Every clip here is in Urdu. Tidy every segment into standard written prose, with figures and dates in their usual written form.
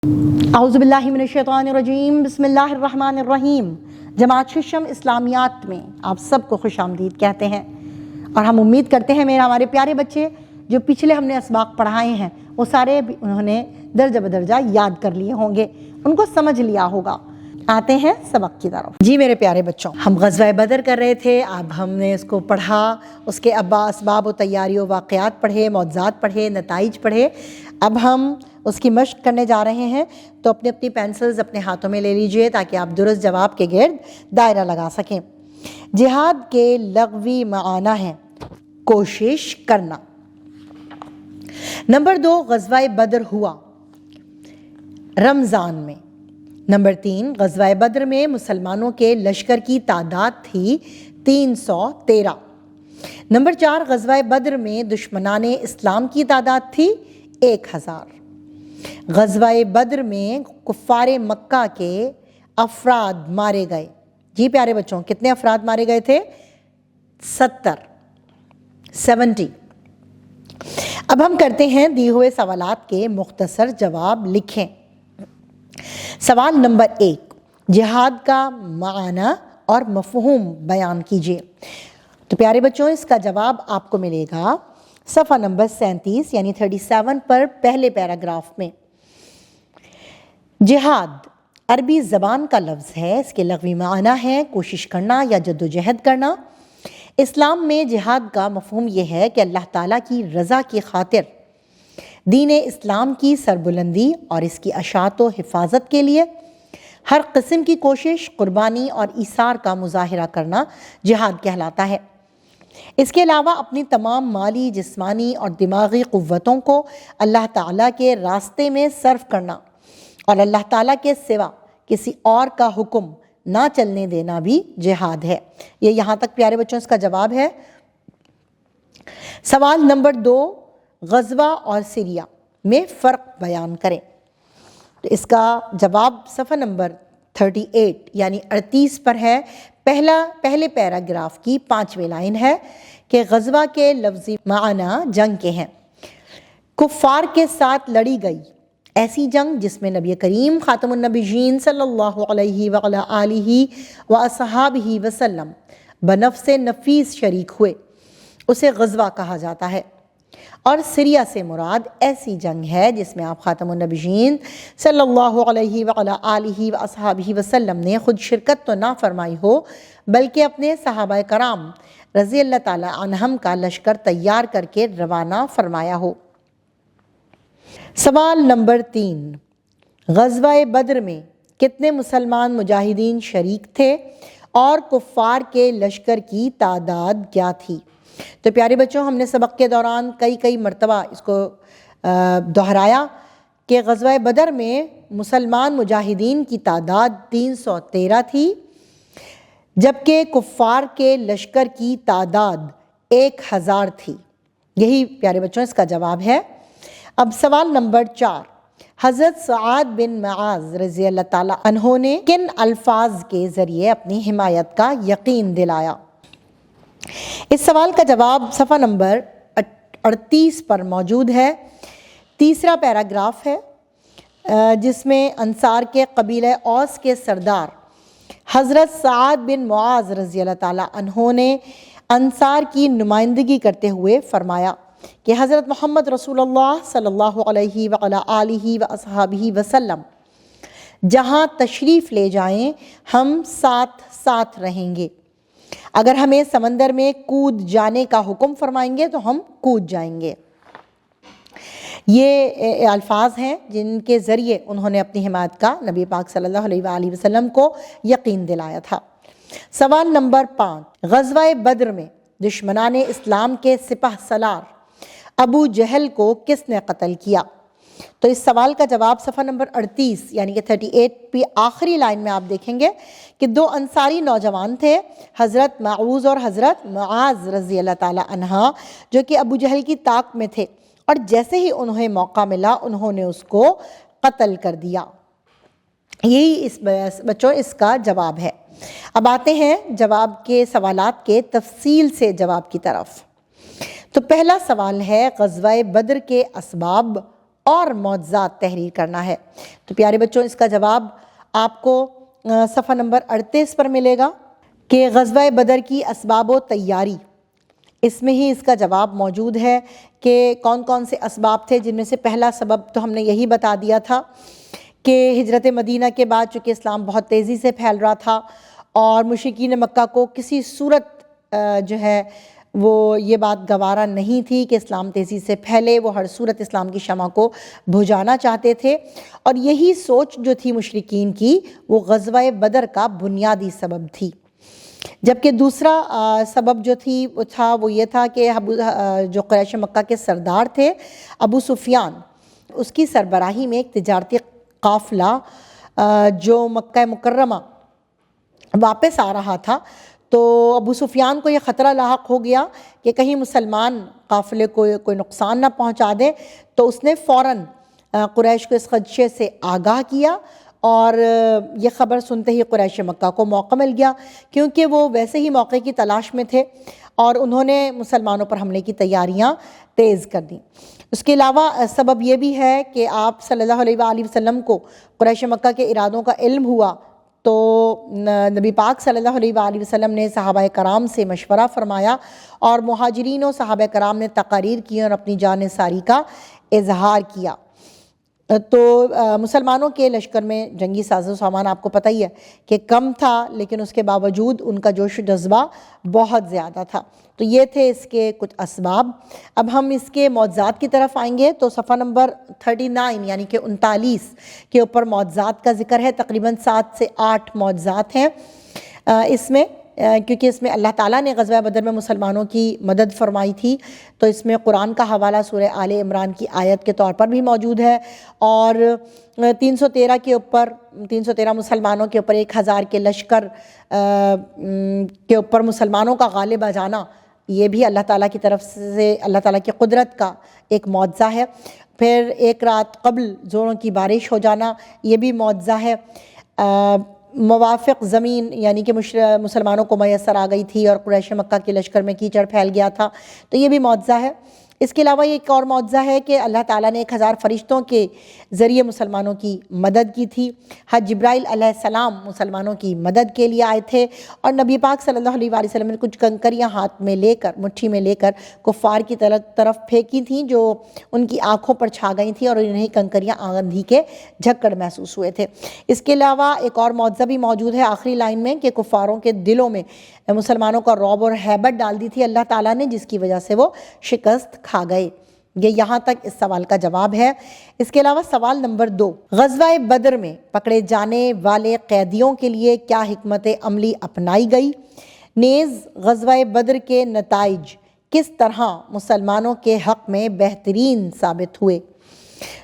اعوذ باللہ من الشیطان الرجیم، بسم اللہ الرحمن الرحیم۔ جماعت ششم اسلامیات میں آپ سب کو خوش آمدید کہتے ہیں، اور ہم امید کرتے ہیں ہمارے پیارے بچے جو پچھلے ہم نے اسباق پڑھائے ہیں وہ سارے انہوں نے درجہ بدرجہ یاد کر لیے ہوں گے، ان کو سمجھ لیا ہوگا۔ آتے ہیں سبق کی طرف۔ جی میرے پیارے بچوں، ہم غزوہ بدر کر رہے تھے، اب ہم نے اس کو پڑھا، اس کے اسباب و تیاری و واقعات پڑھے، معجزات پڑھے، نتائج پڑھے۔ اب ہم اس کی مشق کرنے جا رہے ہیں، تو اپنی اپنی پینسلز اپنے ہاتھوں میں لے لیجئے تاکہ آپ درست جواب کے گرد دائرہ لگا سکیں۔ جہاد کے لغوی معنی ہیں کوشش کرنا۔ نمبر 2، غزوہ بدر ہوا رمضان میں۔ نمبر 3، غزوہ بدر میں مسلمانوں کے لشکر کی تعداد تھی 313۔ نمبر 4، غزوہ بدر میں دشمنان اسلام کی تعداد تھی 1000۔ غزوہ بدر میں کفار مکہ کے افراد مارے گئے۔ جی پیارے بچوں، کتنے افراد مارے گئے تھے؟ 70۔ اب ہم کرتے ہیں دیے ہوئے سوالات کے مختصر جواب لکھیں۔ سوال نمبر 1، جہاد کا معنی اور مفہوم بیان کیجیے۔ تو پیارے بچوں، اس کا جواب آپ کو ملے گا صفحہ نمبر 37 یعنی 37 پر پہلے پیراگراف میں۔ جہاد عربی زبان کا لفظ ہے، اس کے لغوی معنی ہے کوشش کرنا یا جدوجہد کرنا۔ اسلام میں جہاد کا مفہوم یہ ہے کہ اللہ تعالیٰ کی رضا کی خاطر دین اسلام کی سربلندی اور اس کی اشاعت و حفاظت کے لیے ہر قسم کی کوشش، قربانی اور ایثار کا مظاہرہ کرنا جہاد کہلاتا ہے۔ اس کے علاوہ اپنی تمام مالی، جسمانی اور دماغی قوتوں کو اللہ تعالیٰ کے راستے میں صرف کرنا اور اللہ تعالیٰ کے سوا کسی اور کا حکم نہ چلنے دینا بھی جہاد ہے۔ یہ یہاں تک پیارے بچوں اس کا جواب ہے۔ سوال نمبر 2، غزوہ اور سریہ میں فرق بیان کریں۔ تو اس کا جواب صفحہ نمبر 38 یعنی 38 پر ہے۔ پہلے پیراگراف کی 5ویں لائن ہے کہ غزوہ کے لفظی معنی جنگ کے ہیں۔ کفار کے ساتھ لڑی گئی ایسی جنگ جس میں نبی کریم خاتم النبیین صلی اللہ علیہ وعلیٰ آلہ وصحابہ وسلم بنفس نفیس شریک ہوئے، اسے غزوہ کہا جاتا ہے۔ اور سریہ سے مراد ایسی جنگ ہے جس میں آپ خاتم النبیین صلی اللہ علیہ وعلیٰ آلہ وصحابہ وسلم نے خود شرکت تو نہ فرمائی ہو بلکہ اپنے صحابہ کرام رضی اللہ تعالی عنہم کا لشکر تیار کر کے روانہ فرمایا ہو۔ سوال نمبر 3، غزوہ بدر میں کتنے مسلمان مجاہدین شریک تھے اور کفار کے لشکر کی تعداد کیا تھی؟ تو پیارے بچوں، ہم نے سبق کے دوران کئی مرتبہ اس کو دہرایا کہ غزوہ بدر میں مسلمان مجاہدین کی تعداد 313 تھی، جبکہ کفار کے لشکر کی تعداد 1000 تھی۔ یہی پیارے بچوں اس کا جواب ہے۔ اب سوال نمبر 4، حضرت سعد بن معاذ رضی اللہ تعالیٰ عنہ نے کن الفاظ کے ذریعے اپنی حمایت کا یقین دلایا؟ اس سوال کا جواب صفحہ نمبر 38 پر موجود ہے۔ تیسرا پیراگراف ہے جس میں انصار کے قبیلہ اوس کے سردار حضرت سعد بن معاذ رضی اللہ تعالیٰ عنہ نے انصار کی نمائندگی کرتے ہوئے فرمایا کہ حضرت محمد رسول اللہ صلی اللہ علیہ وعلیٰ آلہ وصحابہ وسلم جہاں تشریف لے جائیں ہم ساتھ ساتھ رہیں گے، اگر ہمیں سمندر میں کود جانے کا حکم فرمائیں گے تو ہم کود جائیں گے۔ یہ الفاظ ہیں جن کے ذریعے انہوں نے اپنی حمایت کا نبی پاک صلی اللہ علیہ وآلہ وسلم کو یقین دلایا تھا۔ سوال نمبر 5، غزوہ بدر میں دشمنان اسلام کے سپہ سالار ابو جہل کو کس نے قتل کیا؟ تو اس سوال کا جواب صفحہ نمبر 38 یعنی کہ 38 پہ آخری لائن میں آپ دیکھیں گے کہ 2 انصاری نوجوان تھے، حضرت معوذ اور حضرت معاذ رضی اللہ تعالیٰ عنہ، جو کہ ابو جہل کی طاق میں تھے، اور جیسے ہی انہیں موقع ملا انہوں نے اس کو قتل کر دیا۔ یہی بچوں اس کا جواب ہے۔ اب آتے ہیں جواب کے سوالات کے تفصیل سے جواب کی طرف۔ تو پہلا سوال ہے غزوہ بدر کے اسباب اور معجزات تحریر کرنا ہے۔ تو پیارے بچوں اس کا جواب آپ کو صفحہ نمبر 38 پر ملے گا کہ غزوہ بدر کی اسباب و تیاری، اس میں ہی اس کا جواب موجود ہے کہ کون کون سے اسباب تھے، جن میں سے پہلا سبب تو ہم نے یہی بتا دیا تھا کہ ہجرت مدینہ کے بعد چونکہ اسلام بہت تیزی سے پھیل رہا تھا اور مشرکین مکہ کو کسی صورت جو ہے وہ یہ بات گوارا نہیں تھی کہ اسلام تیزی سے پھیلے، وہ ہر صورت اسلام کی شمع کو بجھانا چاہتے تھے، اور یہی سوچ جو تھی مشرکین کی وہ غزوہ بدر کا بنیادی سبب تھی۔ جبکہ دوسرا سبب جو تھی وہ یہ تھا کہ جو قریش مکہ کے سردار تھے ابو سفیان، اس کی سربراہی میں ایک تجارتی قافلہ جو مکہ مکرمہ واپس آ رہا تھا، تو ابو سفیان کو یہ خطرہ لاحق ہو گیا کہ کہیں مسلمان قافلے کو کوئی نقصان نہ پہنچا دے، تو اس نے فوراً قریش کو اس خدشے سے آگاہ کیا، اور یہ خبر سنتے ہی قریش مکہ کو موقع مل گیا، کیونکہ وہ ویسے ہی موقع کی تلاش میں تھے اور انہوں نے مسلمانوں پر حملے کی تیاریاں تیز کر دیں۔ اس کے علاوہ سبب یہ بھی ہے کہ آپ صلی اللہ علیہ وآلہ وسلم کو قریش مکہ کے ارادوں کا علم ہوا، تو نبی پاک صلی اللہ علیہ وآلہ وسلم نے صحابہ کرام سے مشورہ فرمایا اور مہاجرین و صحابہ کرام نے تقاریر کی اور اپنی جان ساری کا اظہار کیا۔ تو مسلمانوں کے لشکر میں جنگی ساز و سامان آپ کو پتہ ہی ہے کہ کم تھا، لیکن اس کے باوجود ان کا جوش و جذبہ بہت زیادہ تھا۔ تو یہ تھے اس کے کچھ اسباب۔ اب ہم اس کے معجزات کی طرف آئیں گے، تو صفحہ نمبر 39 یعنی کہ 39 کے اوپر معجزات کا ذکر ہے۔ تقریباً 7 سے 8 معجزات ہیں اس میں، کیونکہ اس میں اللہ تعالیٰ نے غزوہ بدر میں مسلمانوں کی مدد فرمائی تھی، تو اس میں قرآن کا حوالہ سورہ آل عمران کی آیت کے طور پر بھی موجود ہے، اور 313 کے اوپر 313 مسلمانوں کے اوپر 1000 کے لشکر کے اوپر مسلمانوں کا غالب آ جانا، یہ بھی اللہ تعالیٰ کی طرف سے اللہ تعالیٰ کی قدرت کا ایک معجزہ ہے۔ پھر ایک رات قبل زوروں کی بارش ہو جانا، یہ بھی معجزہ ہے۔ موافق زمین یعنی کہ مسلمانوں کو میسر آ گئی تھی اور قریش مکہ کے لشکر میں کیچڑ پھیل گیا تھا، تو یہ بھی معجزہ ہے۔ اس کے علاوہ ایک اور معجزہ ہے کہ اللہ تعالیٰ نے 1000 فرشتوں کے ذریعے مسلمانوں کی مدد کی تھی۔ حضرت جبرائیل علیہ السلام مسلمانوں کی مدد کے لیے آئے تھے، اور نبی پاک صلی اللہ علیہ وآلہ وسلم نے کچھ کنکریاں ہاتھ میں لے کر، مٹھی میں لے کر کفار کی طرف پھینکی تھیں، جو ان کی آنکھوں پر چھا گئی تھیں، اور انہیں کنکریاں آندھی کے جھکڑ محسوس ہوئے تھے۔ اس کے علاوہ ایک اور معجزہ بھی موجود ہے آخری لائن میں کہ کفاروں کے دلوں میں مسلمانوں کا رعب اور ہیبت ڈال دی تھی اللہ تعالیٰ نے، جس کی وجہ سے وہ شکست کھا گئے۔ یہ یہاں تک اس سوال کا جواب ہے۔ اس کے علاوہ سوال نمبر 2، غزوہ بدر میں پکڑے جانے والے قیدیوں کے لیے کیا حکمت عملی اپنائی گئی؟ نیز غزوہ بدر کے نتائج کس طرح مسلمانوں کے حق میں بہترین ثابت ہوئے؟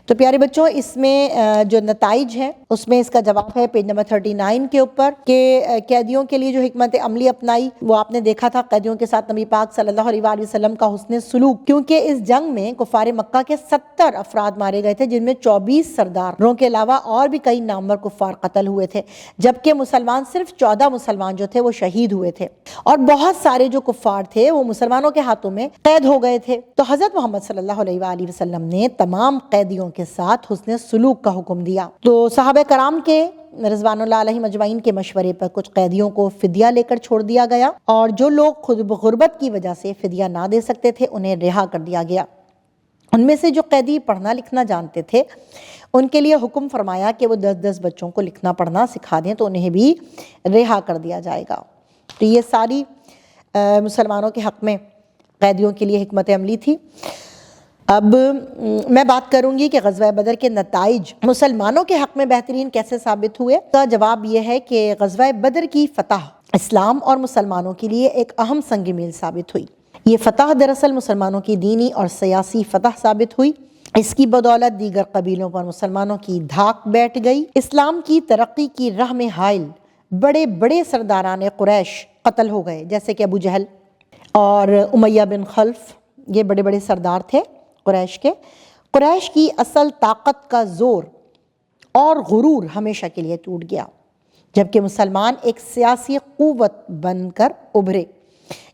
تو پیارے بچوں اس میں جو نتائج ہیں اس میں اس کا جواب ہے پیج نمبر 39 کے اوپر کہ قیدیوں کے لیے جو حکمت عملی اپنائی، وہ آپ نے دیکھا تھا قیدیوں کے ساتھ نبی پاک صلی اللہ علیہ وآلہ وسلم کا حسن سلوک، کیونکہ اس جنگ میں کفار مکہ کے 70 افراد مارے گئے تھے، جن میں 24 سرداروں کے علاوہ اور بھی کئی نامور کفار قتل ہوئے تھے، جبکہ مسلمان صرف 14 مسلمان جو تھے وہ شہید ہوئے تھے، اور بہت سارے جو کفار تھے وہ مسلمانوں کے ہاتھوں میں قید ہو گئے تھے۔ تو حضرت محمد صلی اللہ علیہ وآلہ وسلم نے تمام قیدیوں کے ساتھ حسن سلوک کا حکم دیا۔ تو صحابہ کرام کے رضوان اللہ علیہ مجمعین کے مشورے پر کچھ قیدیوں کو فدیہ لے کر چھوڑ دیا گیا، اور جو لوگ خود غربت کی وجہ سے فدیہ نہ دے سکتے تھے انہیں رہا کر دیا گیا۔ ان میں سے جو قیدی پڑھنا لکھنا جانتے تھے ان کے لیے حکم فرمایا کہ وہ 10 بچوں کو لکھنا پڑھنا سکھا دیں، تو انہیں بھی رہا کر دیا جائے گا۔ تو یہ ساری مسلمانوں کے حق میں قیدیوں کے لیے حکمت عملی تھی۔ اب میں بات کروں گی کہ غزوہ بدر کے نتائج مسلمانوں کے حق میں بہترین کیسے ثابت ہوئے۔ تو جواب یہ ہے کہ غزوہ بدر کی فتح اسلام اور مسلمانوں کے لیے ایک اہم سنگ میل ثابت ہوئی۔ یہ فتح دراصل مسلمانوں کی دینی اور سیاسی فتح ثابت ہوئی۔ اس کی بدولت دیگر قبیلوں پر مسلمانوں کی دھاک بیٹھ گئی۔ اسلام کی ترقی کی راہ میں حائل بڑے بڑے سرداران قریش قتل ہو گئے، جیسے کہ ابو جہل اور امیہ بن خلف، یہ بڑے بڑے سردار تھے قریش کے۔ قریش کی اصل طاقت کا زور اور غرور ہمیشہ کے لیے ٹوٹ گیا، جبکہ مسلمان ایک سیاسی قوت بن کر ابھرے۔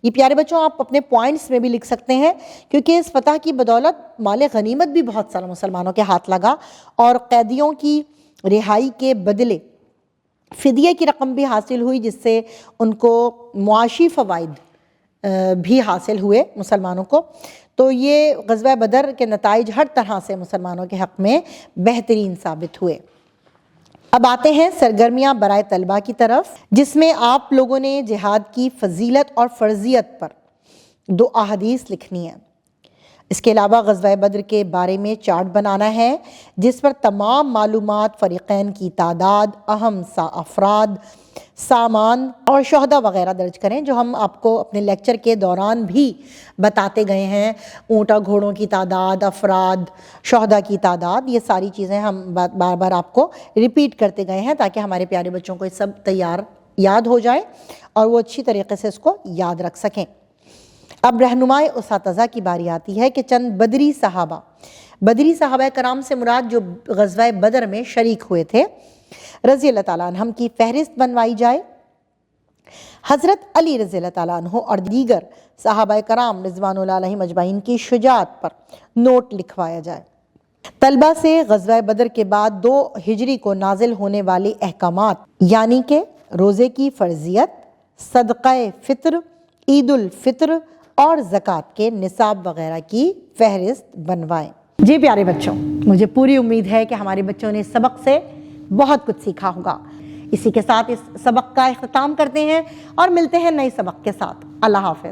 یہ پیارے بچوں آپ اپنے پوائنٹس میں بھی لکھ سکتے ہیں، کیونکہ اس فتح کی بدولت مال غنیمت بھی بہت سارا مسلمانوں کے ہاتھ لگا اور قیدیوں کی رہائی کے بدلے فدیہ کی رقم بھی حاصل ہوئی، جس سے ان کو معاشی فوائد بھی حاصل ہوئے مسلمانوں کو۔ تو یہ غزوہ بدر کے نتائج ہر طرح سے مسلمانوں کے حق میں بہترین ثابت ہوئے۔ اب آتے ہیں سرگرمیاں برائے طلبہ کی طرف، جس میں آپ لوگوں نے جہاد کی فضیلت اور فرضیت پر 2 احادیث لکھنی ہیں۔ اس کے علاوہ غزوہ بدر کے بارے میں چارٹ بنانا ہے، جس پر تمام معلومات، فریقین کی تعداد، اہم افراد، سامان اور شہداء وغیرہ درج کریں، جو ہم آپ کو اپنے لیکچر کے دوران بھی بتاتے گئے ہیں۔ اونٹا گھوڑوں کی تعداد، افراد، شہداء کی تعداد، یہ ساری چیزیں ہم بار بار آپ کو ریپیٹ کرتے گئے ہیں، تاکہ ہمارے پیارے بچوں کو یہ سب یاد ہو جائے اور وہ اچھی طریقے سے اس کو یاد رکھ سکیں۔ اب رہنمائے اساتذہ کی باری آتی ہے کہ چند بدری صحابہ کرام سے مراد جو غزوہ بدر میں شریک ہوئے تھے رضی اللہ تعالیٰ عنہم کی فہرست بنوائی جائے۔ حضرت علی رضی اللہ تعالیٰ عنہ اور دیگر صحابہ کرام رضوان اللہ علیہم اجمعین کی شجاعت پر نوٹ لکھوایا جائے۔ طلبہ سے غزوہ بدر کے بعد 2 ہجری کو نازل ہونے والے احکامات، یعنی کہ روزے کی فرضیت، صدقہ فطر، عید الفطر اور زکوٰۃ کے نصاب وغیرہ کی فہرست بنوائیں۔ جی پیارے بچوں، مجھے پوری امید ہے کہ ہمارے بچوں نے سبق سے بہت کچھ سیکھا ہوگا۔ اسی کے ساتھ اس سبق کا اختتام کرتے ہیں اور ملتے ہیں نئے سبق کے ساتھ۔ اللہ حافظ۔